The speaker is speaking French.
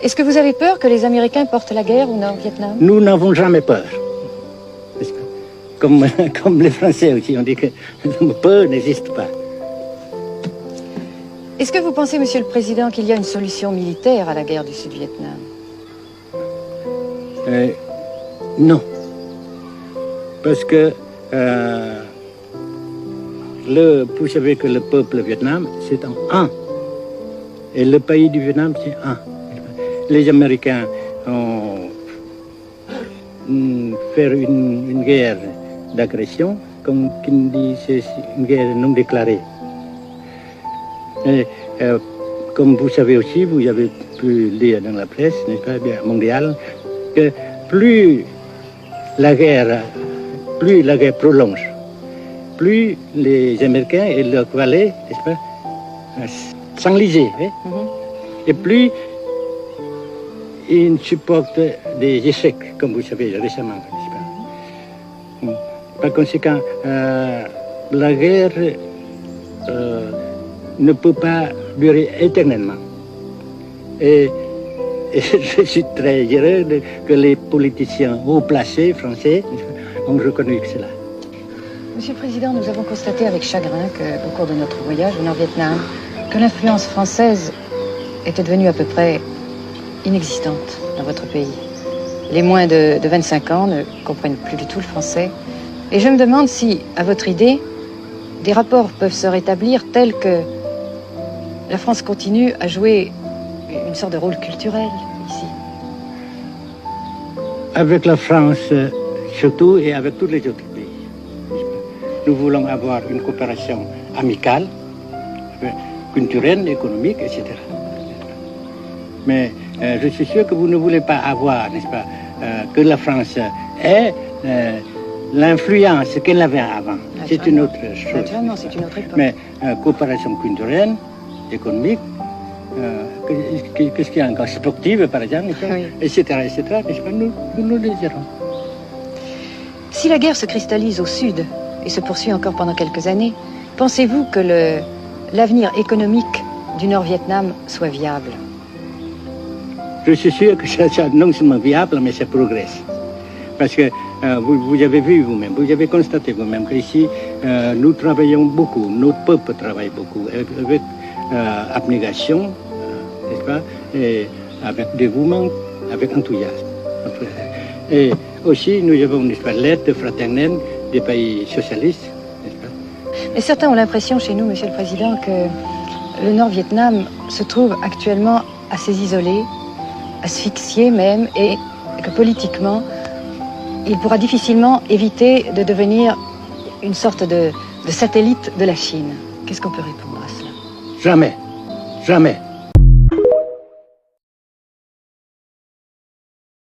Est-ce que vous avez peur que les Américains portent la guerre au Nord-Vietnam? Nous n'avons jamais peur. Comme les Français aussi, on dit que peur n'existe pas. Est-ce que vous pensez, Monsieur le Président, qu'il y a une solution militaire à la guerre du Sud-Vietnam? Non. Parce que vous savez que le peuple vietnam, c'est un. Et le pays du Vietnam, c'est un. Les Américains ont fait une guerre d'agression, comme qui dit, c'est une guerre non déclarée. Et, comme vous savez aussi, vous avez pu lire dans la presse, n'est-ce pas, bien, mondiale, que plus la guerre prolonge, plus les Américains et leurs valets, n'est-ce pas, s'enlisaient, hein? Et plus ils supportent des échecs, comme vous savez récemment, n'est-ce pas? Par conséquent, la guerre ne peut pas durer éternellement. Et je suis très heureux que les politiciens haut placés français ont reconnu cela. Monsieur le Président, nous avons constaté avec chagrin qu'au cours de notre voyage au Nord-Vietnam, que l'influence française était devenue à peu près inexistante dans votre pays. Les moins de 25 ans ne comprennent plus du tout le français. Et je me demande si, à votre idée, des rapports peuvent se rétablir tels que la France continue à jouer une sorte de rôle culturel ici. Avec la France surtout et avec tous les autres pays. Nous voulons avoir une coopération amicale, culturelle, économique, etc. Mais je suis sûr que vous ne voulez pas avoir, n'est-ce pas, que la France ait l'influence qu'elle avait avant. C'est une autre chose. Naturellement, c'est une autre époque. Mais coopération culturelle, économique, qu'est-ce qu'il y a encore, sportive par exemple, oui. etc., n'est-ce pas, nous le désirons. Si la guerre se cristallise au sud et se poursuit encore pendant quelques années, pensez-vous que l'avenir économique du Nord-Vietnam soit viable? Je suis sûr que ça non seulement viable, mais ça progresse. Parce que vous avez vu vous-même, vous avez constaté vous-même qu'ici, nous travaillons beaucoup, notre peuple travaille beaucoup, avec abnégation, n'est-ce pas, et avec dévouement, avec enthousiasme. Et aussi, nous avons, n'est-ce pas, l'aide fraternelle des pays socialistes, n'est-ce pas. Mais certains ont l'impression chez nous, Monsieur le Président, que le Nord-Vietnam se trouve actuellement assez isolé, asphyxié même, et que politiquement, il pourra difficilement éviter de devenir une sorte de satellite de la Chine. Qu'est-ce qu'on peut répondre à cela? Jamais, jamais.